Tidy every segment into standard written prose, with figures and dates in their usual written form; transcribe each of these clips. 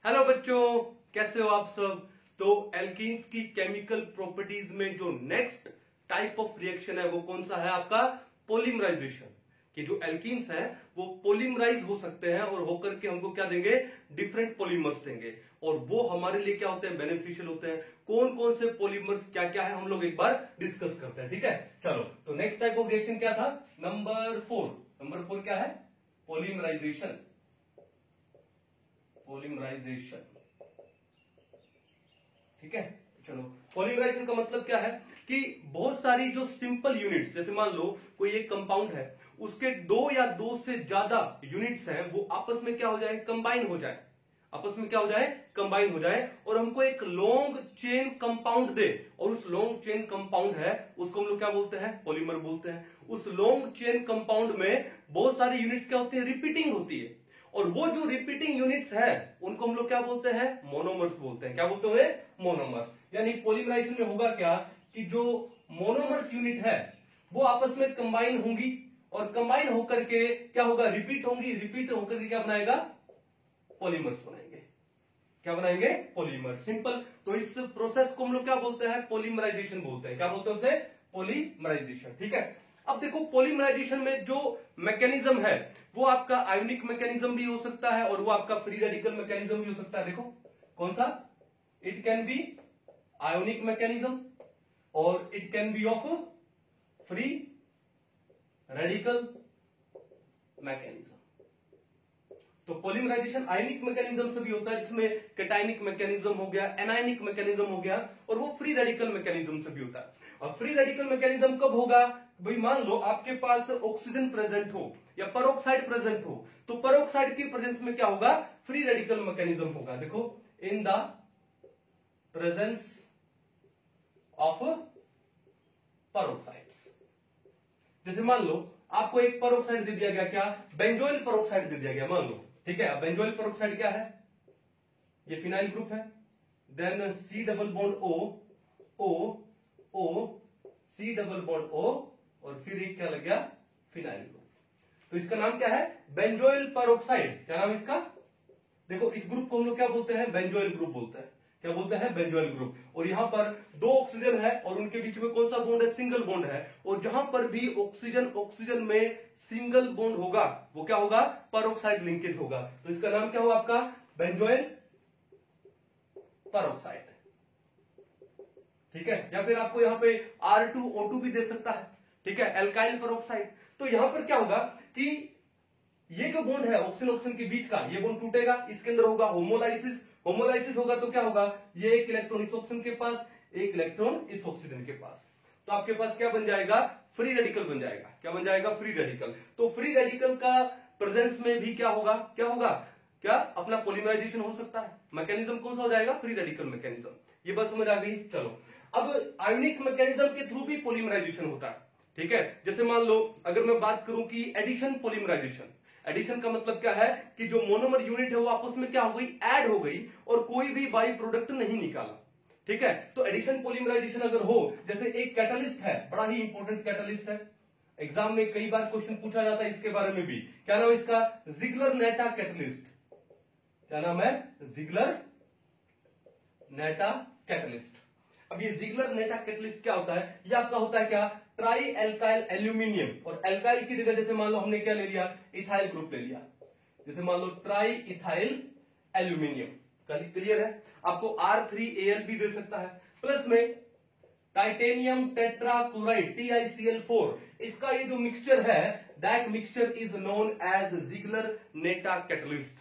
Hello बच्चों, कैसे हो आप सब। तो एल्कीन्स की केमिकल प्रॉपर्टीज में जो नेक्स्ट टाइप ऑफ रिएक्शन है वो कौन सा है आपका, पॉलीमराइजेशन। कि जो एल्कीन्स हैं वो पॉलीमराइज हो सकते हैं और होकर के हमको क्या देंगे, डिफरेंट पॉलीमर्स देंगे। और वो हमारे लिए क्या होते हैं, बेनिफिशियल होते हैं। कौन कौन से पॉलीमर्स क्या क्या है हम लोग एक बार डिस्कस करते हैं, ठीक है। चलो, तो नेक्स्ट टाइप ऑफ रिएक्शन क्या था, नंबर 4। नंबर 4 क्या है, पॉलीमराइजेशन। पॉलीमराइजेशन, ठीक है। चलो, पॉलीमराइजेशन का मतलब क्या है कि बहुत सारी जो सिंपल यूनिट्स, जैसे मान लो कोई एक कंपाउंड है, उसके दो या दो से ज्यादा यूनिट्स हैं, वो आपस में क्या हो जाए, कंबाइन हो जाए। आपस में क्या हो जाए, कंबाइन हो जाए, और हमको एक लॉन्ग चेन कंपाउंड दे। और उस लॉन्ग चेन कंपाउंड है, उसको हम लोग क्या बोलते हैं, पॉलीमर बोलते हैं। उस लॉन्ग चेन कंपाउंड में बहुत सारी यूनिट्स क्या होती है, रिपीटिंग होती है। और वो जो रिपीटिंग यूनिट्स है उनको हम लोग क्या बोलते हैं, मोनोमर्स बोलते हैं। क्या बोलते हैं, मोनोमर्स। यानी पॉलीमराइजेशन में होगा क्या कि जो मोनोमर्स यूनिट है वो आपस में कंबाइन होंगी, और कंबाइन होकर के क्या होगा, रिपीट होंगी। रिपीट होकर के क्या बनाएगा, पॉलीमर्स बनाएंगे। क्या बनाएंगे, पॉलीमर। सिंपल। तो इस प्रोसेस को हम लोग क्या बोलते हैं, पॉलीमराइजेशन बोलते हैं। क्या बोलते हैं उसे, पॉलीमराइजेशन, ठीक है। अब देखो, पॉलीमराइजेशन में जो मैकेनिज्म है वो आपका आयोनिक मैकेनिज्म भी हो सकता है, और वो आपका फ्री रेडिकल मैकेनिज्म भी हो सकता है। देखो कौन सा, it can be ionic mechanism और it can be of free radical mechanism. तो पॉलीमराइजेशन आयनिक मैकेनिज्म से भी होता है, जिसमें कैटायनिक मैकेनिज्म हो गया, एनायनिक मैकेनिज्म हो गया, और वो फ्री रेडिकल मैकेनिज्म से भी होता है। और फ्री रेडिकल मैकेनिज्म कब होगा, भाई मान लो आपके पास ऑक्सीजन प्रेजेंट हो या पेरोक्साइड प्रेजेंट हो, तो पेरोक्साइड की प्रेजेंस में क्या होगा, फ्री रेडिकल मैकेनिज्म होगा। देखो, इन द प्रेजेंस ऑफ पेरोक्साइड्स। जैसे मान लो आपको एक पेरोक्साइड दे दिया गया, क्या, बेंजोइल पेरोक्साइड दे दिया गया, मान लो, ठीक है। अब बेंजोइल पेरोक्साइड क्या है, ये फिनाइल ग्रुप है। Then C double bond O C double bond O, और फिर एक क्या लग गया, फिनाइल ग्रुप। तो इसका नाम क्या है, बेंजोइल पेरोक्साइड। क्या नाम इसका, देखो इस ग्रुप को हम लोग क्या बोलते हैं, बेंजोइल ग्रुप बोलते हैं। क्या बोलते हैं, बेंजोइल ग्रुप। और यहां पर दो ऑक्सीजन है और उनके बीच में कौन सा बॉन्ड है, सिंगल बॉन्ड है। और जहां पर भी ऑक्सीजन में सिंगल बॉन्ड होगा वो क्या होगा, पेरोक्साइड लिंकेज होगा। तो इसका नाम क्या होगा आपका, बेंजोइल पेरोक्साइड, ठीक है। या फिर आपको यहां पे R2O2 भी दे सकता है, ठीक है, एल्काइल पेरोक्साइड। तो यहां पर क्या होगा कि ये जो बॉन्ड है ऑक्सीजन के बीच का, ये बॉन्ड टूटेगा, इसके अंदर होगा होमोलाइसिस। होमोलाइसिस होगा तो क्या होगा, ये एक इलेक्ट्रॉन इस ऑक्सीजन के पास, एक इलेक्ट्रॉन इस ऑक्सीजन के पास। तो आपके पास क्या बन जाएगा, फ्री रेडिकल बन जाएगा। क्या बन जाएगा, फ्री रेडिकल। तो फ्री रेडिकल का प्रेजेंस में भी क्या होगा, क्या होगा, क्या अपना पॉलीमराइजेशन हो सकता है। मैकेनिज्म कौन सा हो जाएगा, फ्री रेडिकल मैकेनिज्म। ये बात समझ आ गई। चलो, अब आयोनिक मैकेनिज्म के थ्रू भी पॉलीमराइजेशन होता है, ठीक है। जैसे मान लो अगर मैं बात करूं कि एडिशन पॉलीमराइजेशन। एडिशन का मतलब क्या है कि जो मोनोमर यूनिट है वो आपस में क्या हो गई, ऐड हो गई, और कोई भी बाई प्रोडक्ट नहीं निकाला, ठीक है। तो एडिशन पॉलीमराइजेशन अगर हो, जैसे एक कैटलिस्ट है, बड़ा ही इंपॉर्टेंट कैटलिस्ट है, एग्जाम में कई बार क्वेश्चन पूछा जाता है इसके बारे में भी। क्या नाम है इसका, जिगलर नेटा कैटलिस्ट। क्या नाम है, जिगलर नेटा कैटलिस्ट। अब ये जिगलर नेटा कैटलिस्ट क्या होता है, ये आपका होता है क्या, ट्राई एल्काइल एल्यूमिनियम। और एल्काइल की जगह जैसे मान लो हमने क्या ले लिया, इथाइल ग्रुप ले लिया। जैसे मान लो ट्राई इथाइल एल्यूमिनियम। क्लियर है। आपको R3Al भी दे सकता है। प्लस में टाइटेनियम टेट्राक्लोराइड TiCl4, इसका ये जो मिक्सचर है, that mixture is known as Ziegler Natta catalyst,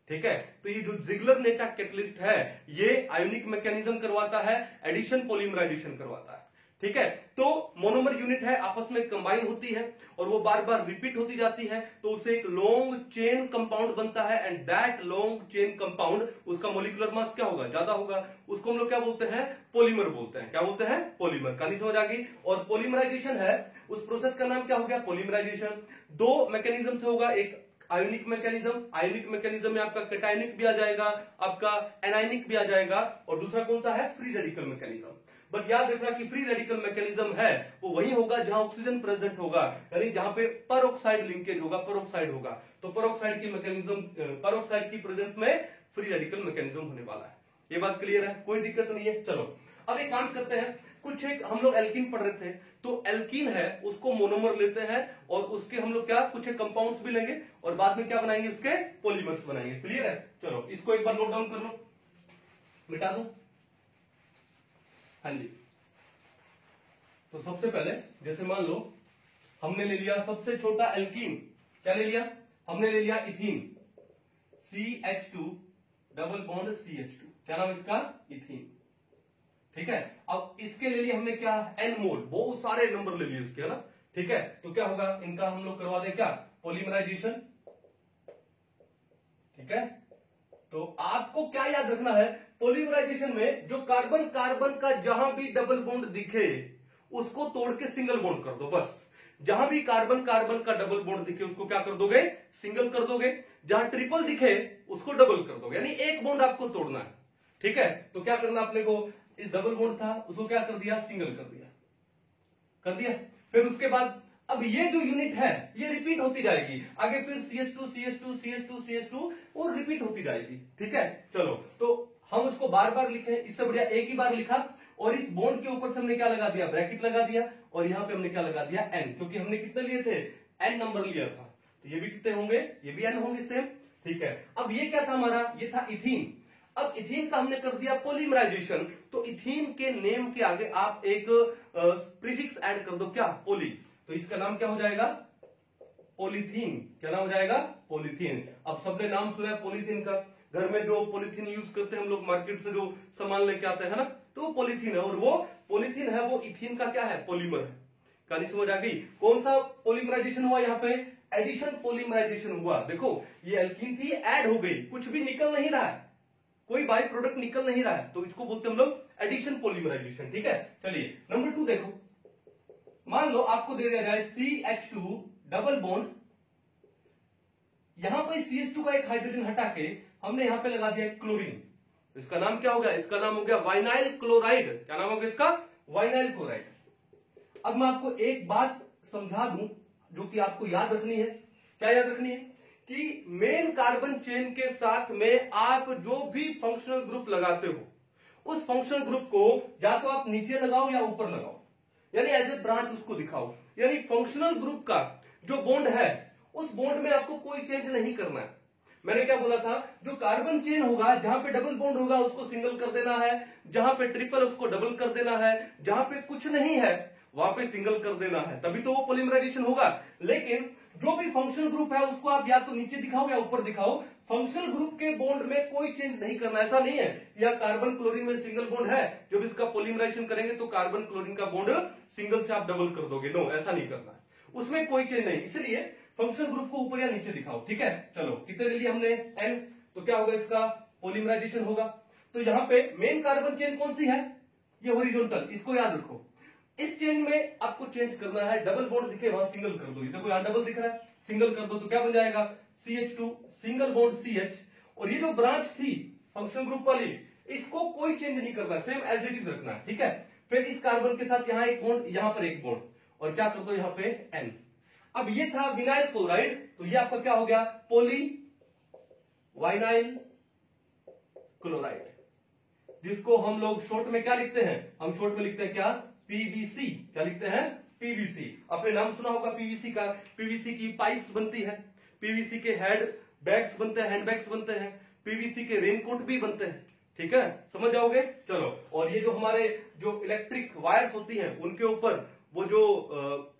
ठीक है। तो ये जो जिगलर नेटा कैटलिस्ट है ये आयोनिक मैकेनिज्म करवाता है, एडिशन पॉलीमराइजेशन करवाता है, ठीक है। तो मोनोमर यूनिट है, आपस में कंबाइन होती है और वो बार बार रिपीट होती जाती है, तो उसे एक लॉन्ग चेन कंपाउंड बनता है। And that long chain compound, उसका मोलिकुलर मास क्या होगा, ज्यादा होगा, उसको हम लोग क्या बोलते हैं, पॉलीमर बोलते हैं। क्या बोलते हैं, पॉलीमर। कहानी समझ आ गई। और पॉलीमराइजेशन है, उस प्रोसेस का नाम क्या हो गया, पॉलीमराइजेशन। दो मैकेनिज्म से होगा, एक आयोनिक मैकेनिज्म। आयोनिक मैकेनिज्म में आपका कैटायनिक भी आ जाएगा, आपका एनायनिक भी आ जाएगा, और दूसरा कौन सा है, फ्री रेडिकल मैकेनिज्म। बट याद रखना कि फ्री रेडिकल मैकेनिज्म है वो वही होगा जहां ऑक्सीजन प्रेजेंट होगा, यानी जहां पे पेरोक्साइड लिंकेज होगा, पेरोक्साइड होगा। तो पेरोक्साइड की मैकेनिज्म, पेरोक्साइड की प्रेजेंस में फ्री रेडिकल मैकेनिज्म होने वाला है। ये बात क्लियर है, कोई दिक्कत नहीं है। चलो अब एक काम करते हैं, कुछ एक हम लोग एल्कीन पढ़ रहे थे, तो एल्कीन है उसको मोनोमर लेते हैं और उसके हम लोग क्या कुछ एक कंपाउंड्स भी लेंगे और बाद में क्या बनाएंगे, उसके पॉलीमर्स बनाएंगे। क्लियर है? चलो इसको एक बार नोट डाउन कर लो, मिटा दो। हाँ जी, तो सबसे पहले जैसे मान लो हमने ले लिया सबसे छोटा एल्कीन, क्या ले लिया हमने, ले लिया ethene, CH2 double bond CH2, क्या नाम इसका, इथीन। ठीक है, अब इसके ले लिए हमने क्या, N मोल, बहुत सारे नंबर ले लिए उसके, है ना। ठीक है, तो क्या होगा, इनका हम लोग करवा दें क्या, पॉलीमराइजेशन। ठीक है, तो आपको क्या याद रखना है, पॉलीमराइजेशन में जो कार्बन कार्बन का जहां भी डबल बॉन्ड दिखे उसको तोड़ के सिंगल बॉन्ड कर दो, बस। जहां भी कार्बन कार्बन का डबल बॉन्ड दिखे उसको क्या कर दोगे, सिंगल कर दोगे। जहां ट्रिपल दिखे उसको डबल कर दोगे, यानी एक बॉन्ड आपको तोड़ना है। ठीक है, तो क्या करना अपने को, इस डबल बॉन्ड था उसको क्या कर दिया, सिंगल कर दिया, कर दिया। फिर उसके बाद अब ये जो यूनिट है ये रिपीट होती जाएगी आगे, फिर CH2 CH2 CH2 CH2 और रिपीट होती जाएगी। ठीक है, चलो तो हम उसको बार बार लिखे, इससे बढ़िया एक ही बार लिखा और इस बॉन्ड के ऊपर से हमने क्या लगा दिया, ब्रैकेट लगा दिया और यहां पे हमने क्या लगा दिया, N, क्योंकि हमने कितने लिए थे, N नंबर लिया था, तो ये भी कितने होंगे, ये भी N होंगे सेम। ठीक है, अब ये क्या था हमारा, ये था इथीन। अब इथीन का हमने कर दिया पॉलीमराइजेशन, तो इथीन के नेम के आगे आप एक प्रीफिक्स ऐड कर दो, क्या, पोली, तो इसका नाम क्या हो जाएगा, पॉलीथीन। क्या नाम हो जाएगा, पॉलीथीन। अब सबने नाम सुना है पॉलीथीन का, घर में जो पॉलीथीन यूज करते हैं हम लोग, मार्केट से जो सामान लेके आते हैं ना, तो वो पॉलीथीन है, और वो पॉलीथीन है वो इथीन का क्या है, पॉलीमर है। कहानी समझ आ गई। कौन सा पॉलीमराइजेशन हुआ यहाँ पे, एडिशन पॉलीमराइजेशन हुआ। देखो ये एल्कीन थी, ऐड हो गई, कुछ भी निकल नहीं रहा है, कोई बाई प्रोडक्ट निकल नहीं रहा है, तो इसको बोलते हैं हम लोग एडिशन पॉलीमराइजेशन। ठीक है, चलिए नंबर 2 देखो, मान लो आपको दे दिया जाए CH2 डबल बॉन्ड, यहां पर CH2 का एक हाइड्रोजन हटा के हमने यहां पे लगा दिया क्लोरीन, तो इसका नाम क्या हो गया, इसका नाम हो गया वाइनाइल क्लोराइड। क्या नाम हो गया इसका, वाइनाइल क्लोराइड। अब मैं आपको एक बात समझा दूं जो कि आपको याद रखनी है, क्या याद रखनी है, कि मेन कार्बन चेन के साथ में आप जो भी फंक्शनल ग्रुप लगाते हो उस फंक्शनल ग्रुप को या तो आप नीचे लगाओ या ऊपर लगाओ, यानी एज ए ब्रांच उसको दिखाओ। यानी फंक्शनल ग्रुप का जो बॉन्ड है उस बॉन्ड में आपको कोई चेंज नहीं करना है। मैंने क्या बोला था, जो कार्बन चेन होगा जहां पे डबल बॉन्ड होगा उसको सिंगल कर देना है, जहां पे ट्रिपल उसको डबल कर देना है, जहां पे कुछ नहीं है वहां पे सिंगल कर देना है, तभी तो वो पॉलीमराइजेशन होगा। लेकिन जो भी फंक्शनल ग्रुप है उसको आप या तो नीचे दिखाओ या ऊपर दिखाओ, फंक्शनल ग्रुप के बॉन्ड में कोई चेंज नहीं करना। ऐसा नहीं है या कार्बन क्लोरीन में सिंगल बॉन्ड है, जब इसका पॉलीमराइजेशन करेंगे तो कार्बन क्लोरीन का बॉन्ड सिंगल से आप डबल कर दोगे, नो, ऐसा नहीं करना है, उसमें कोई चेंज नहीं। इसलिए फंक्शनल ग्रुप को ऊपर या नीचे दिखाओ। ठीक है, चलो कितने ले लिए हमने, N, तो क्या होगा इसका पॉलीमराइजेशन होगा। तो यहां पे मेन कार्बन चेन कौन सी है, ये हॉरिजॉन्टल, इसको याद रखो। इस चेन में आपको चेंज करना है, डबल बॉन्ड दिखे वहां सिंगल कर दो, ये देखो यहां डबल दिख रहा है, सिंगल कर दो तो क्या बन जाएगा, CH2 सिंगल बॉन्ड CH, और ये जो ब्रांच थी फंक्शनल ग्रुप वाली इसको कोई चेंज नहीं करना, सेम एज इट इज रखना है। ठीक है, फिर इस कार्बन के साथ यहां एक बॉन्ड, यहां पर एक बॉन्ड, और क्या कर दो यहां पे N। अब ये था विनाइल क्लोराइड, तो ये आपका क्या हो गया, पॉली वाइनाइल क्लोराइड, जिसको हम लोग शॉर्ट में क्या लिखते हैं, हम शॉर्ट में लिखते हैं क्या, PVC। क्या लिखते हैं, PVC। आपने नाम सुना होगा PVC का, PVC की पाइप्स बनती है, PVC के हेड बैग्स बनते हैं, हैंड बैग्स बनते हैं, PVC के रेनकोट भी बनते हैं। ठीक है, समझ जाओगे। चलो, और ये जो हमारे जो इलेक्ट्रिक वायर्स होती हैं उनके ऊपर वो जो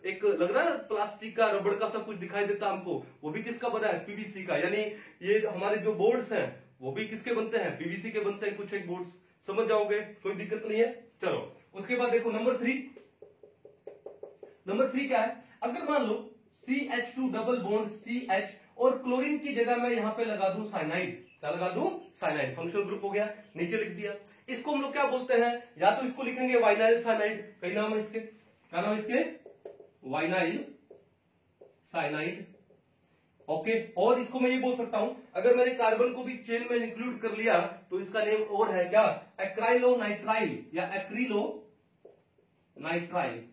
एक लग रहा है ना प्लास्टिक का, रबड़ का सब कुछ दिखाई देता हमको, वो भी किसका बना है, PVC का। यानी ये हमारे जो बोर्ड्स हैं वो भी किसके बनते हैं, PVC के बनते हैं कुछ एक बोर्ड्स, समझ जाओगे, कोई दिक्कत नहीं है। चलो उसके बाद देखो नंबर 3, नंबर 3 क्या है, अगर मान लो CH2 डबल बॉन्ड CH और क्लोरीन की जगह मैं यहां पे लगा दूं साइनाइड, क्या लगा दूं, साइनाइड, फंक्शनल ग्रुप हो गया, नीचे लिख दिया। इसको हम लोग क्या बोलते हैं, या तो इसको लिखेंगे वाइनाइल साइनाइड, कई नाम है इसके, क्या नाम है इसके, वाइनाइल साइनाइड। ओके, और इसको मैं ये बोल सकता हूं, अगर मैंने कार्बन को भी चेन में इंक्लूड कर लिया तो इसका नेम और है क्या, एक्राइलोनाइट्राइल या एक्रिलो नाइट्राइल,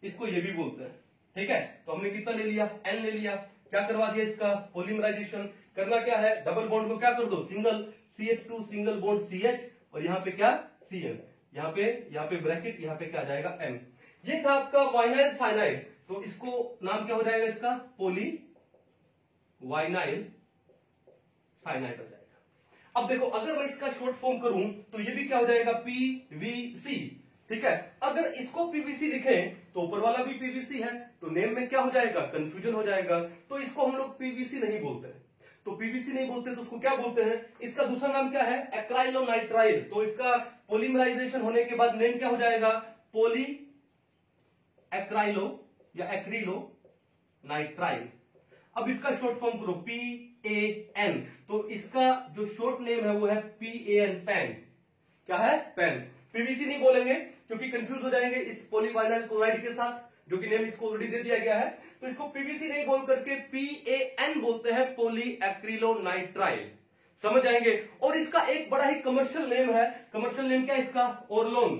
इसको ये भी बोलते हैं। ठीक है, तो हमने कितना ले लिया, N ले लिया, क्या करवा दिया इसका पॉलीमराइजेशन। करना क्या है, डबल बॉन्ड को क्या कर दो, single, CH2 single bond CH और यहाँ पे क्या Cl, यहाँ पे ब्रैकेट, यहाँ पे क्या आ जाएगा N। ये था आपका वाइनाइल साइनाइड, तो इसको नाम क्या हो जाएगा इसका, पोली वाइनाइल साइनाइड हो जाएगा। अब देखो अगर मैं इसका शॉर्ट फॉर्म करूं तो ये भी क्या हो जाएगा, PVC। ठीक है, अगर इसको PVC लिखें तो ऊपर वाला भी PVC है, तो नेम में क्या हो जाएगा, कंफ्यूजन हो जाएगा। तो इसको हम लोग PVC नहीं बोलते हैं, तो PVC नहीं बोलते तो उसको क्या बोलते हैं, इसका दूसरा नाम क्या है, एक्राइलोनाइट्राइल। तो इसका पॉलीमराइजेशन होने के बाद नेम क्या हो जाएगा, पोली एक्राइलो या एक्रिलो नाइट्राइल। अब इसका शॉर्ट फॉर्म करो PAN, तो इसका जो शॉर्ट नेम है वो है PAN, पैन। क्या है, पैन। PVC नहीं बोलेंगे क्योंकि कंफ्यूज हो जाएंगे इस पॉलीवाइनाइल क्लोराइड के साथ, जो कि नेम इसको ऑलरेडी दे दिया गया है। तो इसको PVC नहीं बोल करके PAN बोलते हैं, पोली एक्रिलोनाइट्राइल। समझ आएंगे। और इसका एक बड़ा ही कमर्शियल नेम है, कमर्शियल नेम क्या है इसका, ओरलोन।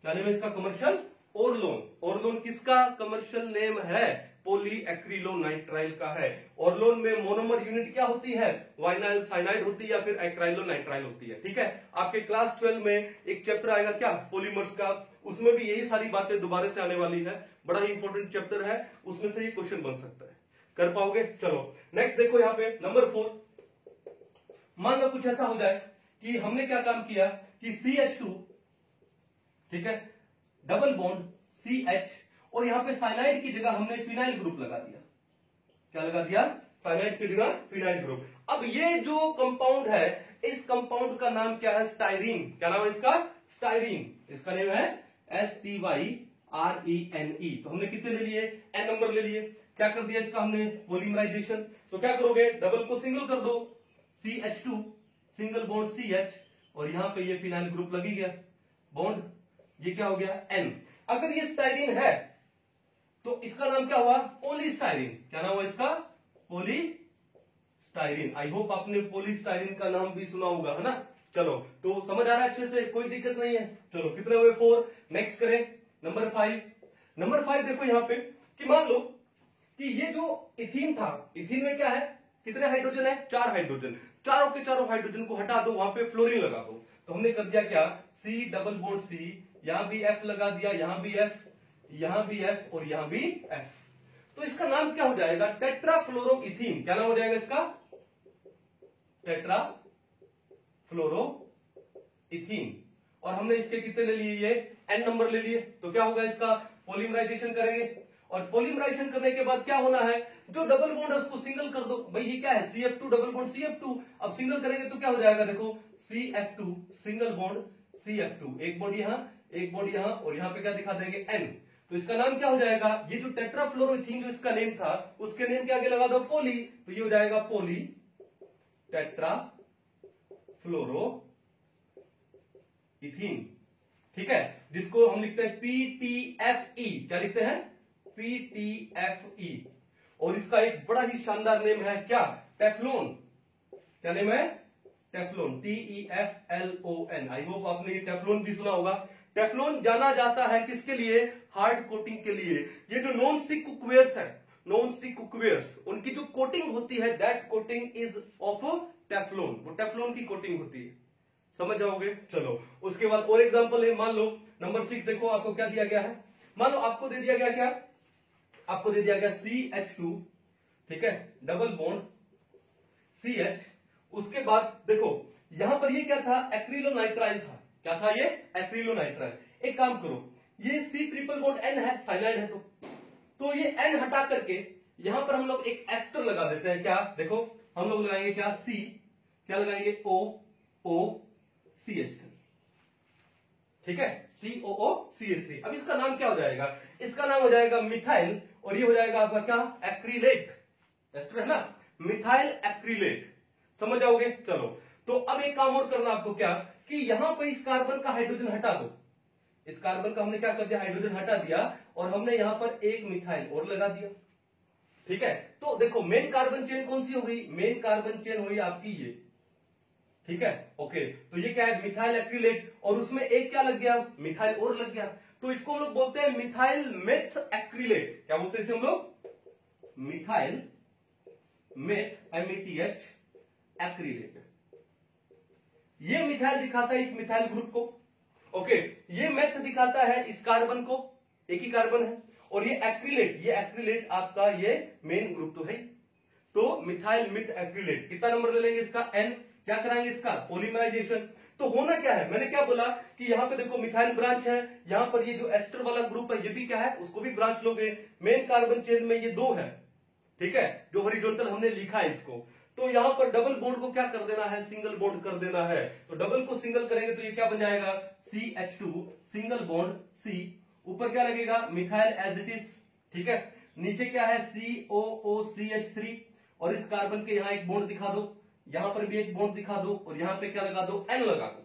क्या नेम है इसका, कमर्शियल ओरलोन। ओरलोन किसका कमर्शियल नेम है, पोली एक्रिलोनाइट्राइल का है। ओरलोन में मोनोमर यूनिट क्या होती है, वाइनाइल साइनाइड होती है या फिर एक्राइलोनाइट्राइल होती है। ठीक है, आपके क्लास 12 में एक चैप्टर आएगा क्या, पॉलीमर्स का, उसमें भी यही सारी बातें दोबारा से आने वाली है। बड़ा ही इंपॉर्टेंट चैप्टर है, उसमें से ये क्वेश्चन बन सकता है, कर पाओगे। चलो नेक्स्ट देखो, यहाँ पे नंबर 4, मान लो कुछ ऐसा हो जाए कि हमने क्या काम किया कि CH2, ठीक है, डबल बॉन्ड CH, और यहां पे साइनाइड की जगह हमने फिनाइल ग्रुप लगा दिया। क्या लगा दिया, साइनाइड की जगह फिनाइल ग्रुप। अब ये जो कंपाउंड है, इस कंपाउंड का नाम क्या है, स्टाइरीन। क्या नाम है इसका, स्टाइरीन। इसका नाम है STYRENE। तो हमने कितने ले लिए, N नंबर ले लिए। क्या कर दिया इसका हमने, पॉलीमराइजेशन। तो क्या करोगे, डबल को सिंगल कर दो, CH2 सिंगल बॉन्ड CH, और यहां पे ये फिनाइल ग्रुप लगी गया बॉन्ड, ये क्या हो गया N। अगर ये स्टाइरीन है तो इसका नाम क्या हुआ, पॉलीस्टाइरीन। क्या नाम हुआ इसका, पॉलीस्टाइरीन। आई होप आपने पॉलीस्टाइरीन का नाम भी सुना होगा, है ना। चलो तो समझ आ रहा है अच्छे से, कोई दिक्कत नहीं है। चलो कितने हुए, 4। नेक्स्ट करें नंबर 5। नंबर 5 देखो यहाँ पे कि मान लो कि ये जो इथीन था, इथीन में क्या है, कितने हाइड्रोजन है, 4 हाइड्रोजन। चारों के चारों हाइड्रोजन को हटा दो, वहां पे फ्लोरीन लगा दो। तो हमने कर दिया क्या, C डबल बॉन्ड C, यहां भी F लगा दिया, यहां भी F, यहां भी F और यहां भी F। तो इसका नाम क्या हो जाएगा, टेट्राफ्लोरोइथीन। क्या नाम हो जाएगा इसका, टेट्राफ्लोरोइथीन। और हमने इसके कितने ले लिए, ये N नंबर ले लिए। तो क्या होगा इसका, पॉलीमराइजेशन करेंगे, और पॉलीमराइजेशन करने के बाद क्या होना है, जो डबल बॉन्ड है उसको सिंगल कर दो। भाई ये क्या है, CF2 डबल बॉन्ड CF2। अब सिंगल करेंगे तो क्या हो जाएगा, देखो CF2 सिंगल बॉन्ड CF2, एक बॉन्ड यहां, एक बॉन्ड यहां, और यहां पे क्या दिखा देंगे N। तो इसका नाम क्या हो जाएगा, ये जो टेट्राफ्लोरोइथीन जो इसका नेम था, उसके नेम के आगे लगा दो पोली, तो ये हो जाएगा पोली टेट्राफ्लोरोइथीन। ठीक है, जिसको हम लिखते हैं PTFE। क्या लिखते हैं, PTFE। और इसका एक बड़ा ही शानदार नेम है क्या, टेफ्लॉन। क्या नेम है, टेफ्लॉन, TEFLON। आई होप आपने ये टेफ्लॉन भी सुना होगा। टेफ्लॉन जाना जाता है किसके लिए, हार्ड कोटिंग के लिए। ये जो नॉन स्टिक कुकवेयर्स है, नॉन स्टिक कुकवेयर्स, उनकी जो कोटिंग होती है, that coating is of Teflon. वो टेफ्लॉन की कोटिंग होती है, समझ जाओगे। चलो उसके बाद और एग्जांपल है, मान लो नंबर 6 देखो, आपको क्या दिया गया है, मान लो आपको दे दिया गया क्या, आपको दे दिया गया CH2, ठीक है, डबल बॉन्ड CH। उसके बाद देखो यहां पर ये क्या था, एक्रिलोनाइट्राइल था। क्या था ये, एक्रिलोनाइट्राइल। एक काम करो, ये C ट्रिपल बॉन्ड N है, साइनाइड है, तो ये N हटा करके यहां पर हम लोग एक एस्टर लगा देते हैं। क्या, देखो हम लोग लगाएंगे क्या, C, क्या लगाएंगे, OOCH3। ठीक है, COOCH3। अब इसका नाम क्या हो जाएगा, इसका नाम हो जाएगा मिथाइल, और ये हो जाएगा आपका क्या, एक्रिलेट। एस्टर है ना, मिथाइल एक्रिलेट। समझ जाओगे। चलो तो अब एक काम और करना आपको, क्या कि यहां पे इस कार्बन का हाइड्रोजन हटा दो। इस कार्बन का हमने क्या कर दिया, हाइड्रोजन हटा दिया, और हमने यहां पर एक मिथाइल और लगा दिया। ठीक है, तो देखो मेन कार्बन चेन कौन सी हो गई, मेन कार्बन चेन हुई आपकी ये। ठीक है, ओके। तो ये क्या है, मिथाइल एक्रिलेट, और उसमें एक क्या लग गया, मिथाइल और लग गया। तो इसको हम लोग बोलते हैं मिथाइल मेथ एक्रिलेट। क्या बोलते हैं इसे हम लोग, मिथाइल मेथ, METH एक्रिलेट। ये मिथाइल दिखाता है इस मिथाइल ग्रुप को, ओके, ये मेथ दिखाता है इस कार्बन को, एक ही कार्बन है, और ये एक्रिलेट आपका ये मेन ग्रुप तो है। तो मिथाइल मिथ एक्रिलेट कितना नंबर ले लेंगे इसका, एन। क्या कराएंगे इसका पॉलीमराइजेशन। तो होना क्या है, मैंने क्या बोला कि यहां पे देखो मिथाइल ब्रांच है, यहां पर ये जो एस्टर वाला ग्रुप है ये भी क्या है, उसको भी ब्रांच लोगे। मेन कार्बन चेन में ये 2 है, ठीक है, जो हॉरिजॉन्टल हमने लिखा है इसको। तो यहां पर डबल बॉन्ड को क्या कर देना है, सिंगल बॉन्ड कर देना है। तो डबल को सिंगल करेंगे तो ये क्या बन जाएगा, CH2 सिंगल बॉन्ड C, ऊपर क्या लगेगा मिथाइल एज इट इज, ठीक है, नीचे क्या है COOCH3, और इस कार्बन के यहां एक बॉन्ड दिखा दो, यहां पर भी एक बॉन्ड दिखा दो, और यहां पे क्या लगा दो, N लगा दो।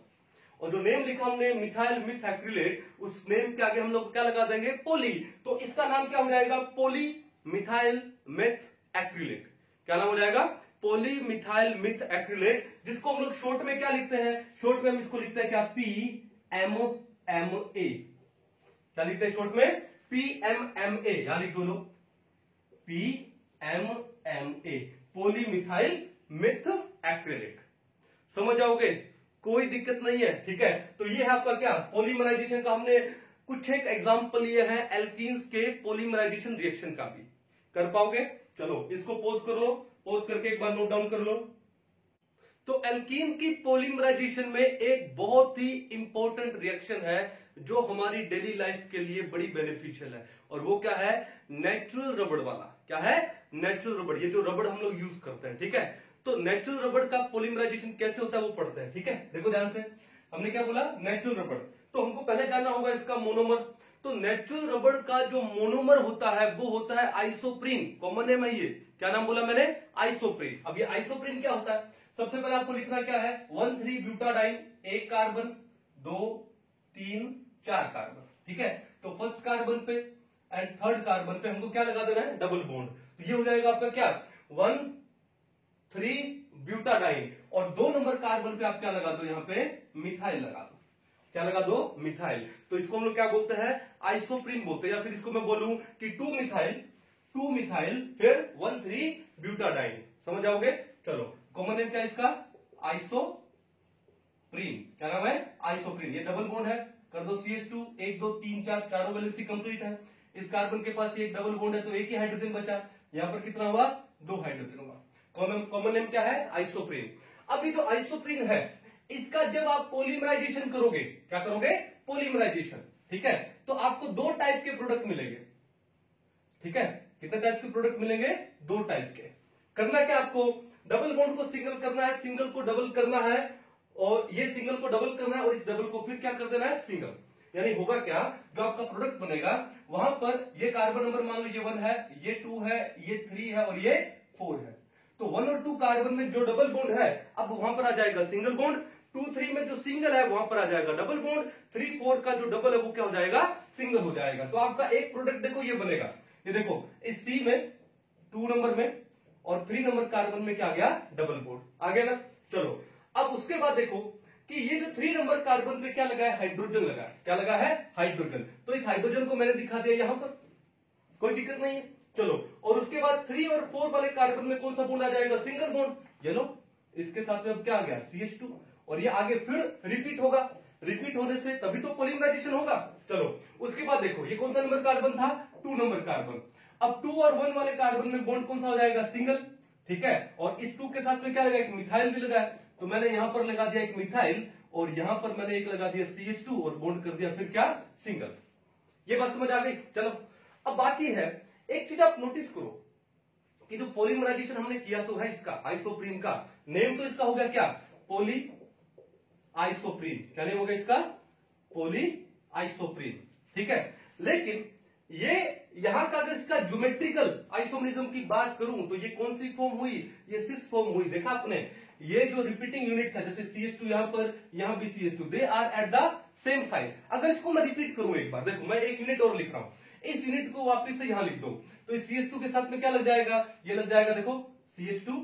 और जो नेम लिखा हमने मिथाइल मिथ एक्रिलेट, उस नेम के आगे हम लोग क्या लगा देंगे, पोली। तो इसका नाम क्या हो जाएगा, पोली मिथाइल मिथ एक्रिलेट। क्या नाम हो जाएगा, पोली मिथाइल मिथ एक्रिलेट, जिसको हम लोग शॉर्ट में क्या लिखते हैं, शॉर्ट में हम इसको लिखते हैं क्या, PMMA। क्या लिखते हैं शॉर्ट में, PMMA, यहां लिख दो लोग PMMA, पोली मिथाइल मिथ एक्रिलेट। समझ जाओगे, कोई दिक्कत नहीं है, ठीक है। तो ये है आपका क्या, पॉलीमराइजेशन का। हमने कुछ एक एग्जांपल लिए हैं एल्कीन्स के पॉलीमराइजेशन रिएक्शन का भी, कर पाओगे। चलो इसको पॉज कर लो, पॉज करके एक बार नोट डाउन कर लो। तो एल्कीन की पॉलीमराइजेशन में एक बहुत ही इंपॉर्टेंट रिएक्शन है जो हमारी डेली लाइफ के लिए बड़ी बेनिफिशियल है, और वो क्या है, नेचुरल रबड़ वाला। क्या है, नेचुरल रबड़, ये जो रबड़ हम लोग यूज करते हैं, ठीक है। तो नेचुरल रबड़ का पॉलीमराइजेशन कैसे होता है वो पढ़ते हैं, ठीक है। देखो ध्यान से, हमने क्या बोला, नेचुरल रबड़, तो हमको पहले जानना होगा इसका मोनोमर। तो नेचुरल रबड़ का जो मोनोमर होता है वो होता है आइसोप्रीन, कॉमन नेम है ये। क्या नाम बोला मैंने, आइसोप्रीन। अब ये आइसोप्रीन क्या होता है, सबसे पहले आपको लिखना क्या है, 1,3-ब्यूटाडाइन, एक कार्बन, 2, 3, 4 कार्बन, ठीक है। तो फर्स्ट कार्बन पे एंड थर्ड कार्बन पे हमको क्या लगा देना है, डबल बॉन्ड। तो ये हो जाएगा आपका क्या, 1,3-ब्यूटाडाइन, और 2 नंबर कार्बन पे आप क्या लगा दो, यहां पे मिथाइल लगा दो। क्या लगा दो, मिथाइल। तो इसको हम लोग क्या बोलते हैं, आइसोप्रीन बोलते हैं, या फिर इसको मैं बोलूं कि 2 मिथाइल फिर 1,3-ब्यूटाडाइन। समझ जाओगे। चलो कॉमन नेम क्या है इसका, आइसोप्रीन। क्या नाम है, आइसोप्रीन। ये डबल बॉन्ड है, कर दो CH2, 1 2 3 4, चारों वैलेंसी कंप्लीट है। इस कार्बन के पास एक डबल बॉन्ड है तो एक ही हाइड्रोजन बचा, यहां पर कितना हुआ, 2 हाइड्रोजन हुआ। कॉमन नेम क्या है, आइसोप्रीन। अब ये जो आइसोप्रीन है, इसका जब आप पॉलीमराइजेशन करोगे, क्या करोगे, पॉलीमराइजेशन, ठीक है, तो आपको 2 टाइप के प्रोडक्ट मिलेंगे, ठीक है। कितने टाइप के प्रोडक्ट मिलेंगे, 2 टाइप के। करना क्या आपको, डबल बॉन्ड को सिंगल करना है, सिंगल को डबल करना है, और ये सिंगल को डबल करना है, और इस डबल को फिर क्या कर देना है, सिंगल। यानी होगा क्या, जो आपका प्रोडक्ट बनेगा वहां पर ये कार्बन नंबर मान लो ये 1 है, ये 2 है, ये 3 है, और ये 4 है। तो 1 और 2 कार्बन में जो डबल बॉन्ड है, अब वहां पर आ जाएगा सिंगल बॉन्ड। 2 3 में जो सिंगल है वहां पर आ जाएगा डबल बॉन्ड। 3 4 का जो डबल है वो क्या हो जाएगा, सिंगल हो जाएगा। तो आपका एक प्रोडक्ट देखो ये बनेगा, ये देखो इस C में 2 नंबर में और 3 नंबर कार्बन में क्या आ गया, डबल बॉन्ड आ गया ना। चलो अब उसके बाद देखो कि ये जो 3 नंबर कार्बन पे क्या लगा है, हाइड्रोजन लगा है। क्या लगा है, हाइड्रोजन। तो इस हाइड्रोजन को मैंने दिखा दिया यहां पर, कोई दिक्कत नहीं है। चलो और उसके बाद 3 और 4 वाले कार्बन में कौन सा बॉन्ड आ जाएगा, सिंगल बॉन्ड। ये लो इसके साथ में अब क्या आ गया, CH2, और ये आगे फिर रिपीट होगा। रिपीट होने से तभी तो पॉलीमराइजेशन होगा। चलो उसके बाद देखो ये कौन सा नंबर कार्बन था, 2 नंबर कार्बन। अब 2 और 1 वाले कार्बन में बॉन्ड कौन सा हो जाएगा, सिंगल, ठीक है। और इस 2 के साथ में क्या लगा, एक मिथाइल भी लगा है, तो मैंने यहां पर लगा दिया एक मिथाइल, और यहां पर मैंने एक लगा दिया CH2 और बॉन्ड कर दिया फिर क्या, सिंगल। ये बात समझ आ गई। चलो अब बाकी है एक चीज आप नोटिस करो कि जो पॉलीमराइजेशन हमने किया तो है इसका आइसोप्रीन का, नेम तो इसका हो गया क्या, पोली आइसोप्रीन। क्या नेम हो गया इसका, पोली आइसोप्रीन, ठीक है। लेकिन ये यहां का अगर इसका ज्योमेट्रिकल आइसोमरिज्म की बात करूं तो ये कौन सी फॉर्म हुई, ये सिस फॉर्म हुई। देखा आपने, ये जो रिपीटिंग यूनिट्स है जैसे CH2 यहां पर, यहां भी CH2, they are at the same side. अगर इसको मैं रिपीट करूं एक बार, देखो मैं एक यूनिट और लिख रहा हूं, इस यूनिट को वापस से यहां लिख दो, तो इस CH2 के साथ में क्या लग जाएगा, ये लग जाएगा देखो CH2,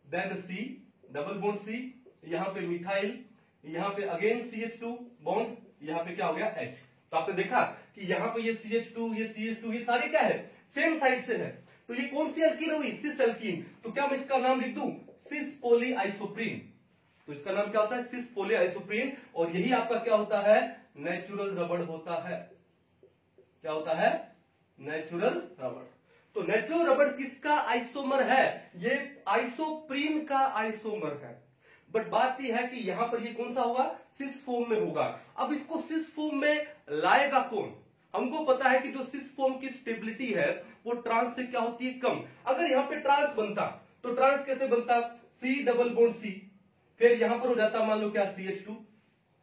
then C, double bond C, यहां पे मिथाइल, यहां पे अगेन CH2 बॉन्ड, यहां पे क्या हो गया H। तो आपने देखा कि यहां पे ये CH2, ये CH2, ये सारे क्या है, सेम साइड से है। तो ये कौन सी एल्कीन हुई, सिस एल्कीन। तो क्या मैं इसका नाम लिख दूं, सिस पोली आइसोप्रीन। तो इसका नाम क्या होता है, सिस पॉलीआइसोप्रीन। और यही आपका क्या होता है, नेचुरल रबड़ होता है। क्या होता है, नेचुरल रबड़। तो नेचुरल रबड़ किसका आइसोमर है, ये आइसोप्रीन का आइसोमर है। बट बात यह है कि यहां पर ये कौन सा होगा, सिस फॉर्म में होगा। अब इसको सिस फॉर्म में लाएगा कौन, हमको पता है कि जो सिस फॉर्म की स्टेबिलिटी है वो ट्रांस से क्या होती है, कम। अगर यहां पे ट्रांस बनता तो ट्रांस कैसे बनता, C डबल बॉन्ड C, फिर यहां पर हो जाता मान लो क्या CH2,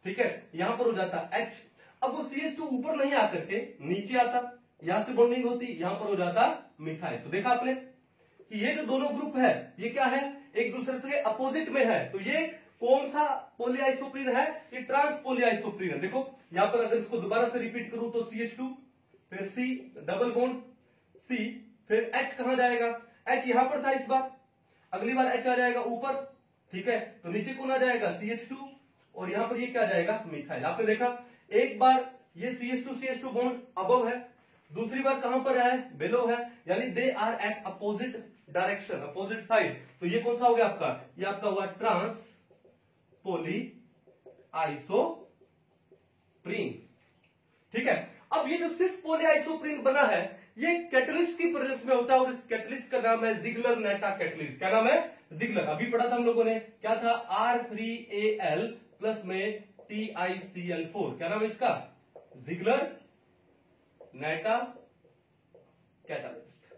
ठीक है, यहां पर हो जाता H। अब वो CH2 ऊपर नहीं आकर के नीचे आता, यहां से बॉन्डिंग होती, यहां पर हो जाता मिथाइल। तो देखा आपने कि ये जो दोनों ग्रुप है ये क्या है, एक दूसरे से अपोजिट में है। तो ये कौन सा पॉलीआइसोप्रीन है, ये ट्रांस पॉलीआइसोप्रीन है। देखो यहां पर अगर इसको दोबारा से रिपीट करूं तो CH2, फिर C डबल बॉन्ड C, फिर H कहां जाएगा, H यहां पर था इस बार, अगली बार H आ जाएगा ऊपर, ठीक है, तो नीचे कौन आ जाएगा CH2, और यहां पर ये क्या जाएगा, मिथाइल। आपने देखा एक बार ये CH2 बॉन्ड अबव है, दूसरी बार कहां पर है, बिलो है, यानी they are at opposite direction, opposite side. तो ये कौन सा हो गया आपका, ये आपका हुआ ट्रांस पोली आइसोप्रीन, ठीक है। अब ये जो सिस पोली आइसोप्रीन बना है ये कैटलिस्ट की प्रेजेंस में होता है, और इस कैटलिस्ट का नाम है जिगलर नेटा कैटलिस्ट। क्या नाम है, जिगलर। अभी पढ़ा था हम लोगों ने, क्या था, R3Al प्लस में TiCl4, क्या नाम है इसका, जिगलर नेटा कैटलिस्ट।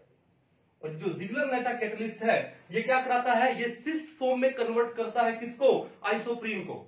और जो जिगलर नेटा कैटलिस्ट है ये क्या कराता है, ये सिस फॉर्म में कन्वर्ट करता है किसको, आइसोप्रीन को,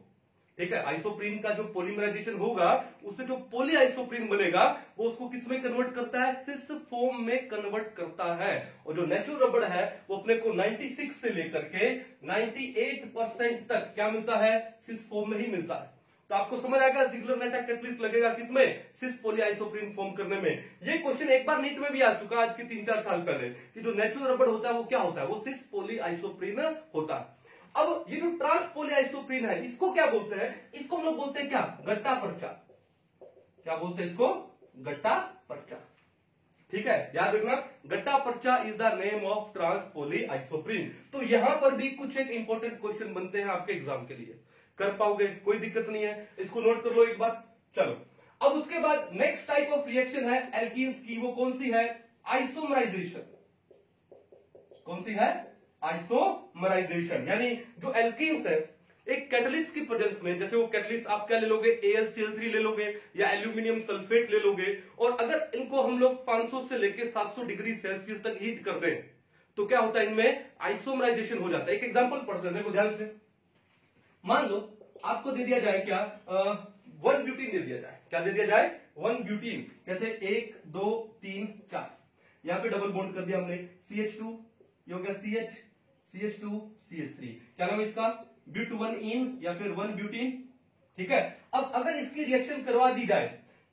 ठीक है। आइसोप्रीन का जो पॉलीमराइजेशन होगा उससे जो पॉली आइसोप्रीन बनेगा वो उसको किस में कन्वर्ट करता है, सिस फॉर्म में कन्वर्ट करता है। और जो नेचुरल रबड़ है वो अपने को 96 से लेकर के 98% तक क्या मिलता है, सिस फॉर्म में ही मिलता है। तो आपको समझ आएगा जिगलर नेटा कैटलिस्ट लगेगा किसमें, सिस पॉलीआइसोप्रीन फॉर्म करने में। ये क्वेश्चन एक बार नीट में भी आ चुका आज के 3-4 साल पहले कि जो नेचुरल रबड़ होता है वो क्या होता है, वो सिस पॉलीआइसोप्रीन होता है। अब ये जो ट्रांस पॉलीआइसोप्रीन है इसको क्या बोलते हैं, इसको हम लोग बोलते हैं क्या, गट्टा पर्चा। क्या बोलते हैं इसको, गट्टा पर्चा, ठीक है, याद रखना, gutta percha is the name of trans polyisoprene. तो यहां पर भी कुछ एक इंपॉर्टेंट क्वेश्चन बनते हैं आपके एग्जाम के लिए, कर पाओगे, कोई दिक्कत नहीं है, इसको नोट कर लो एक बार। चलो अब उसके बाद नेक्स्ट टाइप ऑफ रिएक्शन है एल्कीन्स की, वो कौन सी है, आइसोमराइजेशन। कौन सी है, आइसोमराइजेशन। यानी जो एल्कीन्स है एक कैटलिस्ट की प्रेजेंस में, जैसे वो कैटलिस्ट आप क्या ले लोगे, AlCl3 ले लोगे या एल्यूमिनियम सल्फेट ले लोगे, और अगर इनको हम लोग 500 से लेकर 700 डिग्री सेल्सियस तक हीट कर दें तो क्या होता है, इनमें आइसोमराइजेशन हो जाता है। एक एग्जांपल पढ़ते हैं, देखो ध्यान से। मान लो आपको दे दिया जाए क्या, 1 ब्यूटीन दे दिया जाए, क्या दे दिया जाए, 1 ब्यूटीन। कैसे, 1 2 3 4, यहां पे डबल बॉन्ड कर दिया हमने, CH2 ये हो गया CH, CH2 CH3, क्या नाम है इसका, ब्यूट1 इन या फिर 1 ब्यूटीन, ठीक है। अब अगर इसकी रिएक्शन करवा दी जाए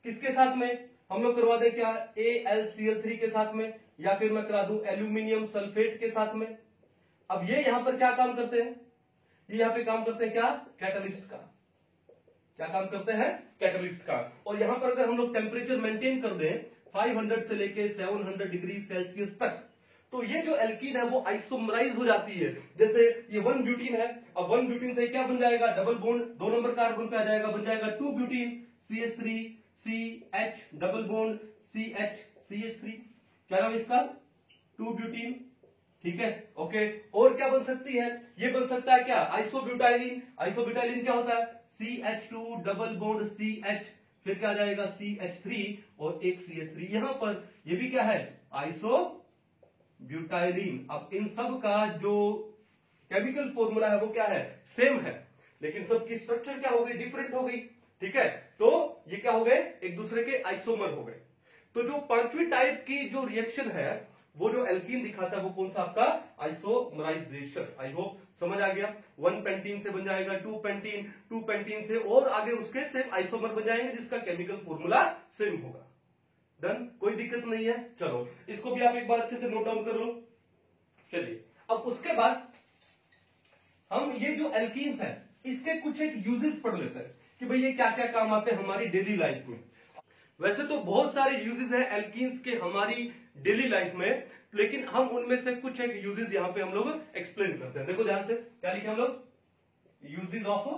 किसके साथ में, हम लोग करवा दें क्या, AlCl3 के साथ में, या फिर मैं करा दूं एल्यूमिनियम सल्फेट के साथ में। अब ये यहां पर क्या काम करते हैं, ये यहां पे काम करते हैं क्या, कैटलिस्ट का। क्या काम करते हैं, कैटलिस्ट का। और यहां पर अगर हम लोग टेम्परेचर मेंटेन कर दें 500 से लेके 700 डिग्री सेल्सियस तक, तो ये जो एल्कीन है वो आइसोमराइज हो जाती है। जैसे ये 1 ब्यूटीन है, अब 1 ब्यूटीन से क्या बन जाएगा, डबल बॉन्ड 2 नंबर कार्बन पे आ जाएगा, बन जाएगा 2 butene, CH3 CH double bond CH CH3, क्या नाम इसका, 2 ब्यूटीन, ठीक है, ओके। और क्या बन सकती है, ये बन सकता है क्या, आइसोब्यूटाइलिन। आइसोब्यूटाइलिन क्या होता है, CH2 डबल बॉन्ड CH, फिर क्या आ जाएगा CH3 और एक CH3 यहां पर, ये भी क्या है, आइसोब्यूटाइलिन। अब इन सब का जो केमिकल फॉर्मूला है वो क्या है, सेम है, लेकिन सबकी स्ट्रक्चर क्या हो गई, डिफरेंट हो गई, ठीक है। तो ये क्या हो गए, एक दूसरे के आइसोमर हो गए। तो जो 5वीं टाइप की जो रिएक्शन है वो जो एल्कीन दिखाता है वो कौन सा आपका, आइसोमराइजेशन। आई होप समझ आ गया। 1 पेंटीन से बन जाएगा 2 पेंटीन, 2 पेंटीन से और आगे उसके सेम आइसोमर बन जाएंगे जिसका केमिकल फॉर्मूला सेम होगा। डन, कोई दिक्कत नहीं है। चलो इसको भी आप एक बार अच्छे से नोट डाउन कर लो। चलिए अब उसके बाद हम ये जो एल्कीन्स है इसके कुछ एक यूजेस पढ़ लेते हैं कि भाई ये क्या क्या काम आते हैं हमारी डेली लाइफ में। वैसे तो बहुत सारे यूजेस हैं एल्कीन्स के हमारी डेली लाइफ में, लेकिन हम उनमें से कुछ एक यूजेस यहां पे हम लोग एक्सप्लेन करते हैं। देखो ध्यान से क्या लिखे हम लोग, यूजेस ऑफ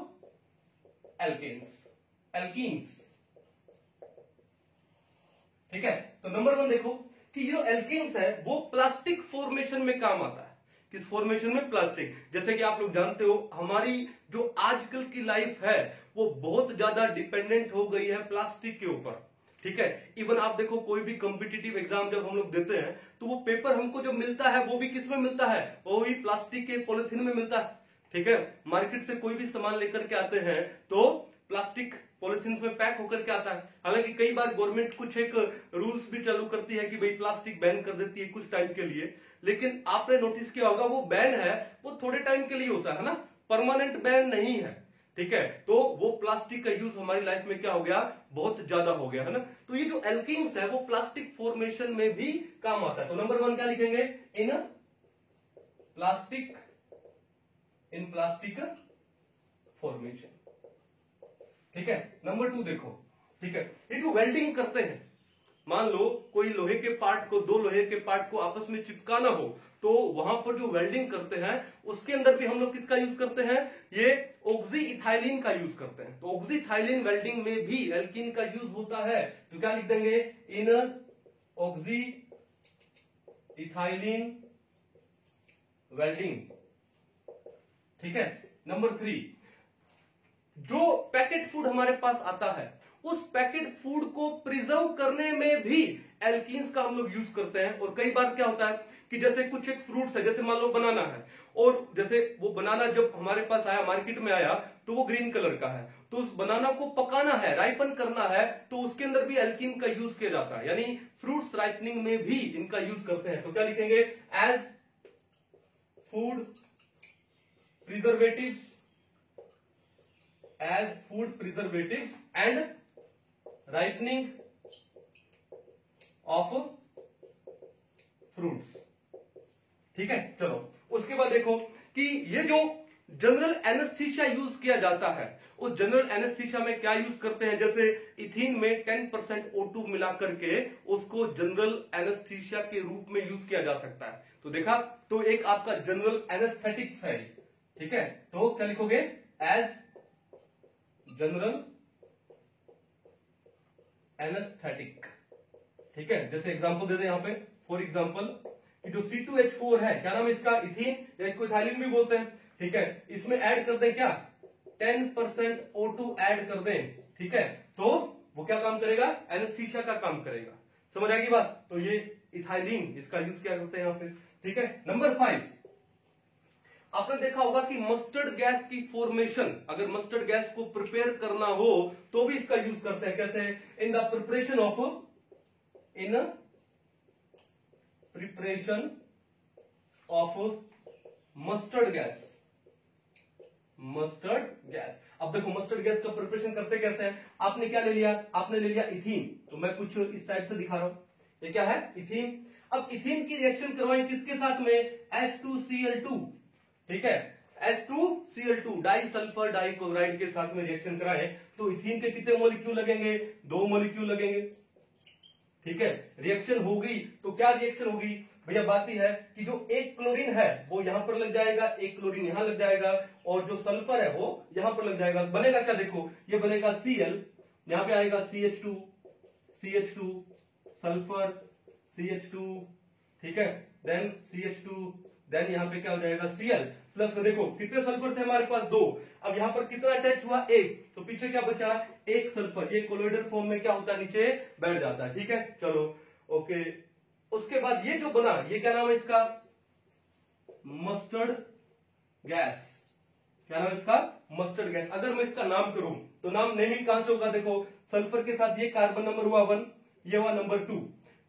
एल्कीन्स। ठीक है, तो नंबर 1 देखो कि ये जो एल्कीन्स है वो प्लास्टिक फॉर्मेशन में काम आता है। किस फॉर्मेशन में? प्लास्टिक। जैसे कि आप लोग जानते हो हमारी जो आजकल की लाइफ है वो बहुत ज्यादा डिपेंडेंट हो गई है प्लास्टिक के ऊपर। ठीक है, इवन आप देखो कोई भी कॉम्पिटिटिव एग्जाम जब हम लोग देते हैं तो वो पेपर हमको जो मिलता है वो भी किस में मिलता है? वो भी प्लास्टिक के पॉलिथीन में मिलता है। ठीक है, मार्केट से कोई भी सामान लेकर के आते हैं तो प्लास्टिक पॉलिथीन में पैक होकर के आता है। हालांकि कई बार गवर्नमेंट कुछ एक रूल्स भी चालू करती है कि भाई प्लास्टिक बैन कर देती है कुछ टाइम के लिए, लेकिन आपने नोटिस किया होगा वो बैन है वो थोड़े टाइम के लिए होता है ना, परमानेंट बैन नहीं है। ठीक है, तो वो प्लास्टिक का यूज हमारी लाइफ में क्या हो गया? बहुत ज्यादा हो गया है ना। तो ये जो एल्कीन्स है वो प्लास्टिक फॉर्मेशन में भी काम आता है। तो नंबर 1 क्या लिखेंगे? इन प्लास्टिक फॉर्मेशन। ठीक है, नंबर 2 देखो। ठीक है, ये जो वेल्डिंग करते हैं, मान लो कोई लोहे के पार्ट को, दो लोहे के पार्ट को आपस में चिपकाना हो तो वहां पर जो वेल्डिंग करते हैं उसके अंदर भी हम लोग किसका यूज करते हैं? ये ऑक्सी इथाइलिन का यूज करते हैं। तो ऑक्सी इथाइलिन वेल्डिंग में भी एल्कीन का यूज होता है। तो क्या लिख देंगे? इन ऑक्सी इथाइलिन वेल्डिंग। ठीक है, नंबर 3, जो पैकेट फूड हमारे पास आता है उस पैकेट फूड को प्रिजर्व करने में भी एल्कीन्स का हम लोग यूज करते हैं। और कई बार क्या होता है कि जैसे कुछ एक फ्रूट्स है, जैसे मान लो बनाना है, और जैसे वो बनाना जब हमारे पास आया, मार्केट में आया, तो वो ग्रीन कलर का है, तो उस बनाना को पकाना है, राइपन करना है, तो उसके अंदर भी एल्कीन का यूज किया जाता है। यानी फ्रूट्स राइपनिंग में भी इनका यूज करते हैं। तो क्या लिखेंगे? As food preservatives, as food preservatives and ripening of fruits. ठीक है, चलो उसके बाद देखो कि ये जो जनरल एनेस्थीसिया यूज किया जाता है, उस जनरल एनेस्थीसिया में क्या यूज करते हैं? जैसे इथीन में 10% O2 मिला करके उसको जनरल एनेस्थीसिया के रूप में यूज किया जा सकता है। तो देखा, तो एक आपका जनरल एनेस्थेटिक्स है। ठीक है, तो क्या लिखोगे? As general anaesthetic. ठीक है, जैसे एग्जांपल दे दे यहां पे, फॉर एग्जांपल कि जो C2H4 है, क्या नाम है इसका? इथीन, या इसको इथाइलिन भी बोलते हैं। ठीक है, इसमें ऐड कर दें क्या? 10% O2 ऐड कर दें। ठीक है, तो वो क्या काम करेगा? एनेस्थीसिया का काम करेगा। समझ आएगी बात? तो ये इथाइलिन, इसका यूज क्या करते हैं यहां पे। ठीक है, नंबर 5, आपने देखा होगा कि मस्टर्ड गैस की फॉर्मेशन, अगर मस्टर्ड गैस को प्रिपेयर करना हो तो भी इसका यूज करते हैं। कैसे? In the preparation of mustard gas. अब देखो मस्टर्ड गैस का प्रिपरेशन करते कैसे हैं? आपने क्या ले लिया? आपने ले लिया इथीन। तो मैं कुछ इस टाइप से दिखा रहा हूं, ये क्या है? इथीन। अब इथीन की रिएक्शन करवाएं किसके साथ में? H2Cl2। ठीक है, H2Cl2 डाई सल्फर डाइक्लोराइड के साथ में रिएक्शन कराएं तो इथीन के कितने मॉलिक्यूल लगेंगे? 2 मॉलिक्यूल लगेंगे। ठीक है, रिएक्शन होगी तो क्या रिएक्शन होगी भैया? बात ही है कि जो एक क्लोरीन है वो यहां पर लग जाएगा, एक क्लोरीन यहां लग जाएगा, और जो सल्फर है वो यहां पर लग जाएगा। बनेगा क्या? देखो ये बनेगा Cl, यहां पे आएगा CH2 सल्फर CH2। ठीक है, देन CH2, देन यहां पे क्या हो जाएगा? Cl प्लस में देखो कितने सल्फर थे हमारे पास? 2। अब यहां पर कितना अटैच हुआ? 1। तो पीछे क्या बचा? 1 सल्फर। ये कोलोइडल फॉर्म में क्या होता है? नीचे बैठ जाता है। ठीक है, चलो ओके। उसके बाद ये जो बना, ये क्या नाम है इसका? Mustard gas. क्या नाम है इसका? Mustard gas. अगर मैं इसका नाम करूं तो नाम नेमिंग कहां से होगा? देखो सल्फर के साथ ये कार्बन नंबर हुआ 1, ये हुआ नंबर 2।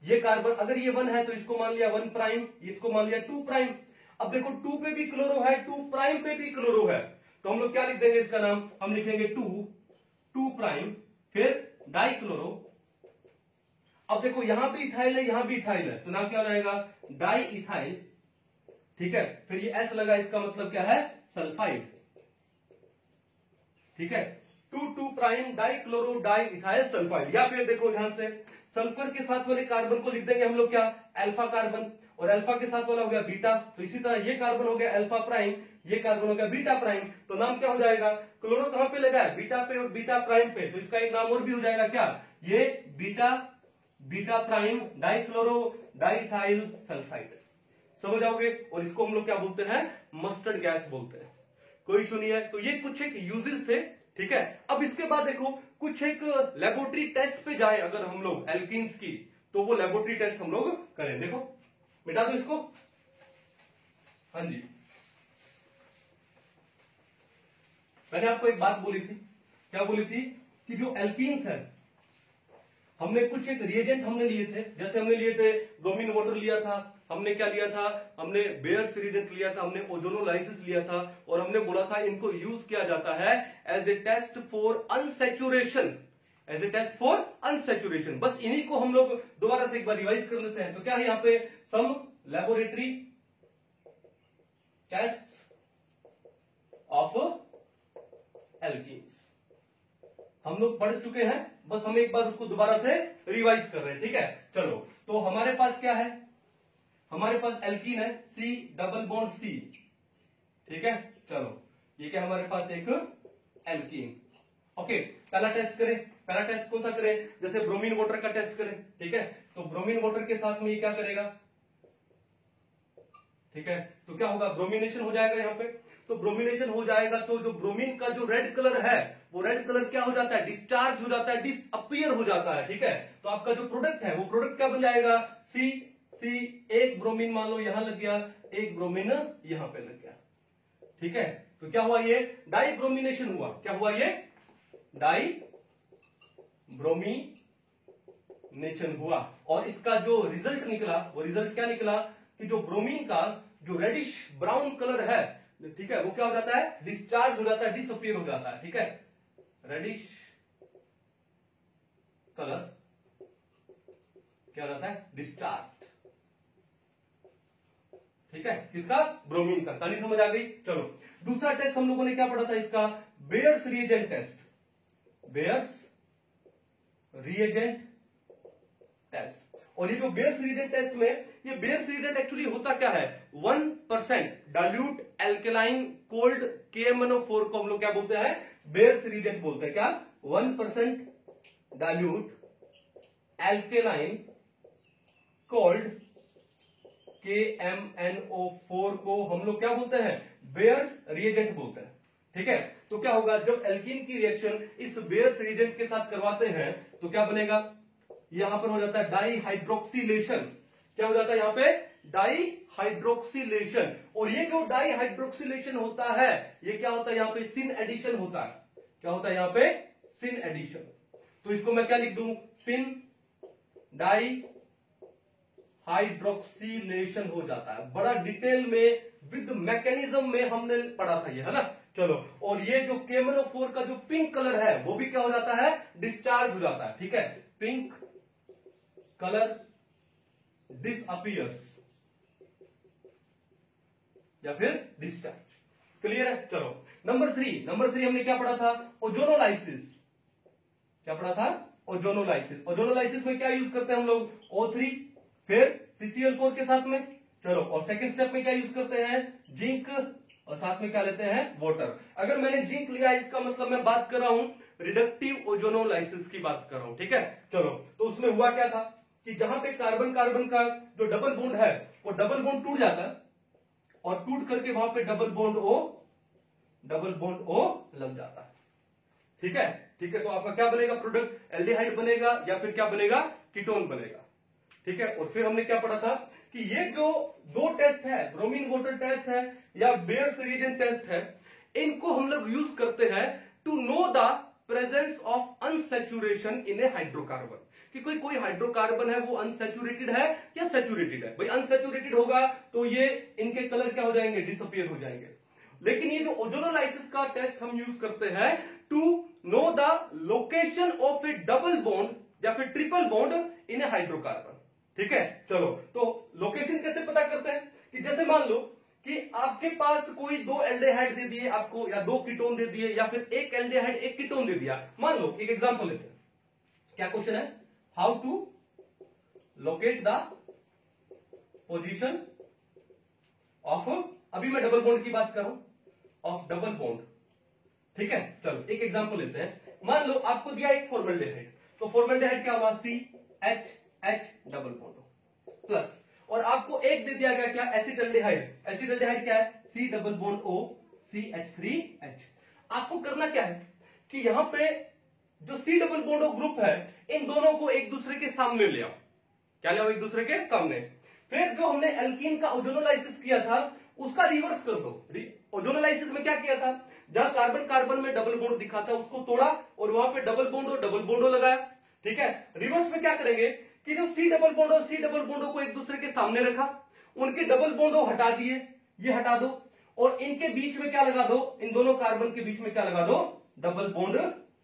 ये कार्बन अगर ये 1 है तो इसको मान लिया 1 प्राइम, इसको मान लिया 2 प्राइम। अब देखो 2 पे भी क्लोरो है, 2 प्राइम पे भी क्लोरो है, तो हम लोग क्या लिख देंगे इसका नाम? हम लिखेंगे 2 प्राइम, फिर डाई क्लोरो। अब देखो यहां भी इथाइल है, यहां भी इथाइल है, तो नाम क्या हो जाएगा? Di ethyl. ठीक है, फिर ये S लगा, इसका मतलब क्या है? सल्फाइड। ठीक है, 2 prime die chloro di ethyl sulphide. या फिर देखो ध्यान से, सल्फर के साथ वाले कार्बन को लिख देंगे हम लोग क्या? अल्फा कार्बन, और अल्फा के साथ वाला हो गया बीटा। तो इसी तरह ये कार्बन हो गया अल्फा प्राइम, ये कार्बन हो गया बीटा प्राइम, तो नाम क्या हो जाएगा, क्लोरो कहां पे लगा है, बीटा पे और बीटा प्राइम पे, तो इसका एक नाम और भी हो जाएगा क्या, ये beta prime dichloro diethyl sulphide. समझ आओगे। और इसको हम लोग क्या बोलते हैं, मस्टर्ड गैस बोलते हैं। कोई इशू नहीं है। तो ये कुछ एक यूजेस थे, ठीक है। अब इसके बाद देखो कुछ एक लेबोरेटरी टेस्ट पे जाए अगर हम लोग एल्कीन्स की, तो वो लेबोरेटरी टेस्ट हम लोग करें। देखो मिटा दो इसको, हाँ जी। मैंने आपको एक बात बोली थी, क्या बोली थी, कि जो एल्कीन्स है हमने कुछ एक रिएजेंट हमने लिए थे, जैसे हमने लिए थे ब्रोमीन वाटर लिया था, हमने क्या लिया था, हमने बेयर्स रिएजेंट लिया था, हमने ओजोनोलाइसिस लिया था, और हमने बोला था इनको यूज किया जाता है as a test for unsaturation, as a test for unsaturation. बस इन्हीं को हम लोग दोबारा से एक बार रिवाइज कर लेते हैं। तो क्या है यहाँ पे, सम लेबोरेटरी टेस्ट ऑफ एल्कीन्स हम लोग पढ़ चुके हैं, बस हम एक बार उसको दोबारा से रिवाइज कर रहे हैं, ठीक है। चलो, तो हमारे पास क्या है, हमारे पास एल्कीन है C डबल बॉन्ड C, ठीक है। चलो, ये क्या हमारे पास एक एल्कीन, ओके। पहला टेस्ट करें, पहला टेस्ट कौन सा करें, जैसे ब्रोमीन वाटर का टेस्ट करें, ठीक है। तो ब्रोमीन वाटर के साथ में ये क्या करेगा, ठीक है। तो क्या होगा, ब्रोमिनेशन हो जाएगा यहाँ पे। तो ब्रोमिनेशन हो जाएगा तो जो ब्रोमीन का जो रेड कलर है, वो रेड कलर क्या हो जाता है, डिस्चार्ज हो जाता है, डिसअपियर हो जाता है, ठीक है। तो आपका जो प्रोडक्ट है वो प्रोडक्ट क्या बन जाएगा, सी एक ब्रोमीन मान लो यहां लग गया, एक ब्रोमीन यहां पे लग गया, ठीक है। तो क्या हुआ, ये डाई ब्रोमिनेशन हुआ, क्या हुआ, ये डाई ब्रोमिनेशन हुआ। और इसका जो रिजल्ट निकला, वो रिजल्ट क्या निकला, कि जो ब्रोमीन का जो रेडिश ब्राउन कलर है, ठीक है, वो क्या हो जाता है, डिस्चार्ज हो जाता है, डिसअपियर हो जाता है, ठीक है। रेडिश कलर क्या हो जाता है, डिस्चार्ज, ठीक है, किसका, ब्रोमीन का। कहानी समझ आ गई। चलो, दूसरा टेस्ट हम लोगों ने क्या पढ़ा था इसका, Baeyer's reagent test, Baeyer's reagent test. और ये जो बेयर्स रिएजेंट टेस्ट में, ये बेयर्स रिएजेंट एक्चुअली होता क्या है, 1% डाइल्यूट एल्केलाइन कोल्ड KMnO4 को हम लोग क्या बोलते हैं, बेयर्स रिएजेंट बोलते हैं, क्या, 1% डाइल्यूट एल्केलाइन कोल्ड KMnO4 को हम लोग क्या बोलते हैं, बेयर्स रिएजेंट बोलते हैं, ठीक है। तो क्या होगा, जब एल्कीन की रिएक्शन इस बेयर्स रिएजेंट के साथ करवाते हैं तो क्या बनेगा, यहां पर हो जाता है डाई हाइड्रोक्सीलेशन, क्या हो जाता है यहाँ पे, डाई हाइड्रोक्सीलेशन। और ये जो डाई हाइड्रोक्सीलेशन होता है, ये क्या होता है, यहाँ पे सिन एडिशन होता है, क्या होता है यहाँ पे, सिन एडिशन। तो इसको मैं क्या लिख दूं, सिन डाई हाइड्रोक्सीलेशन हो जाता है। बड़ा डिटेल में विद मैकेनिज्म में हमने पढ़ा था ये, है ना। चलो, और ये जो KMnO4 का जो पिंक कलर है, वो भी क्या हो जाता है, डिस्चार्ज हो जाता है, ठीक है। पिंक कलर डिसअपियर्स या फिर डिस्चार्ज, क्लियर है। चलो, नंबर थ्री हमने क्या पढ़ा था, ओजोनोलाइसिस। क्या पढ़ा था, ओजोनोलाइसिस। ओजोनोलाइसिस में क्या यूज करते हैं हम लोग, O3 फिर CCl4 के साथ में। चलो, और सेकंड स्टेप में क्या यूज करते हैं, जिंक, और साथ में क्या लेते हैं, वाटर। अगर मैंने जिंक लिया, इसका मतलब मैं बात कर रहा हूं रिडक्टिव ओजोनोलाइसिस की बात कर रहा हूं, ठीक है। चलो, तो उसमें हुआ क्या था, कि जहां पे कार्बन कार्बन का जो डबल बॉन्ड है, वो डबल बॉन्ड टूट जाता है, और टूट करके वहां पे डबल बॉन्ड O लग जाता है, ठीक है, ठीक है। तो आपका क्या बनेगा, प्रोडक्ट एल्डिहाइड बनेगा या फिर क्या बनेगा, कीटोन बनेगा, ठीक है। और फिर हमने क्या पढ़ा था, कि ये जो दो टेस्ट है, ब्रोमीन वाटर टेस्ट है या बेयर्स रिएजेंट टेस्ट है, इनको हम लोग यूज करते हैं to know the presence of unsaturation in a hydrocarbon, कि कोई हाइड्रोकार्बन है वो अनसैचुरेटेड है या सैचुरेटेड है। भाई अनसैचुरेटेड होगा तो ये इनके कलर क्या हो जाएंगे, डिसअपियर हो जाएंगे। लेकिन ये जो ओजोनोलाइसिस का टेस्ट हम यूज करते हैं to know the location of a double bond या फिर triple bond in a hydrocarbon, ठीक है। चलो, तो लोकेशन कैसे पता करते हैं, कि जैसे मान लो कि आपके पास कोई दो एल्डिहाइड दे दिए आपको, या दो कीटोन दे दिए, या फिर एक एल्डिहाइड एक कीटोन दे दिया। मान लो एक एग्जांपल लेते हैं, क्या क्वेश्चन है, how to locate the position of, अभी मैं डबल बॉन्ड की बात कर रहा हूं, ऑफ डबल बॉन्ड। ठीक है, चलो एक एग्जांपल लेते हैं। मान लो आपको दिया एक फॉर्मल्डिहाइड, तो फॉर्मल्डिहाइड क्या हुआ, CH डबल बॉन्ड प्लस, और आपको एक दे दिया गया क्या, एसिटल्डिहाइड। एसिटल्डिहाइड क्या है, C double bond O CH3H। आपको करना क्या है कि यहां पे जो C double bond O group है, इन दोनों को एक दूसरे के सामने ले आओ। क्या ले आओ, एक दूसरे के सामने। फिर जो हमने एल्कीन का ओजोनोलाइसिस किया था उसका रिवर्स कर दो। ओजोनोलाइसिस में क्या किया था, जहां कार्बन कार्बन में डबल बॉन्ड दिखा था उसको तोड़ा और वहां पे डबल बॉन्ड लगाया। ठीक है, रिवर्स में क्या करेंगे कि जो C डबल बॉन्ड और C डबल बॉन्ड को एक दूसरे के सामने रखा, उनके डबल बॉन्ड हटा दिए, ये हटा दो, और इनके बीच में क्या लगा दो, इन दोनों कार्बन के बीच में क्या लगा दो, डबल बॉन्ड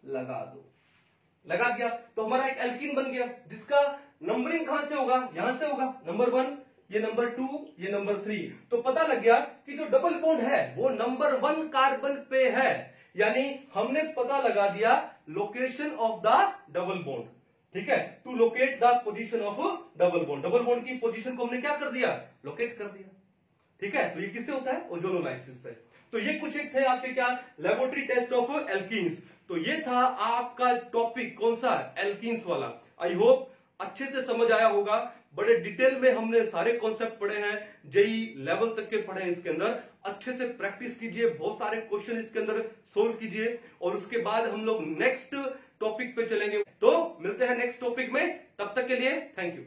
लगा दो। लगा दिया तो हमारा एक एल्कीन बन गया, जिसका नंबरिंग कहां से होगा, यहां से होगा, नंबर 1, ये नंबर 2, ये नंबर 3। तो पता लग गया कि जो डबल बॉन्ड है वो नंबर 1 कार्बन पे है, यानी हमने पता लगा दिया location of the double bond. ठीक है, to locate the position of double bond. Double bond की पोजीशन को हमने क्या कर दिया, लोकेट कर दिया। ठीक है, तो ये किससे होता है, ओजोनोलाइसिस से। तो ये कुछ एक थे आपके क्या, लेबोरेटरी टेस्ट ऑफ एल्कीन्स। तो ये था आपका टॉपिक, कौन सा, एल्कीन्स वाला। आई होप अच्छे से समझ आया होगा। बड़े डिटेल में हमने सारे कॉन्सेप्ट पढ़े हैं, जेई लेवल तक के पढ़े हैं। इसके अंदर अच्छे से प्रैक्टिस कीजिए, बहुत सारे क्वेश्चन इसके अंदर सोल्व कीजिए, और उसके बाद हम लोग नेक्स्ट टॉपिक पे चलेंगे। तो मिलते हैं नेक्स्ट टॉपिक में, तब तक के लिए थैंक यू।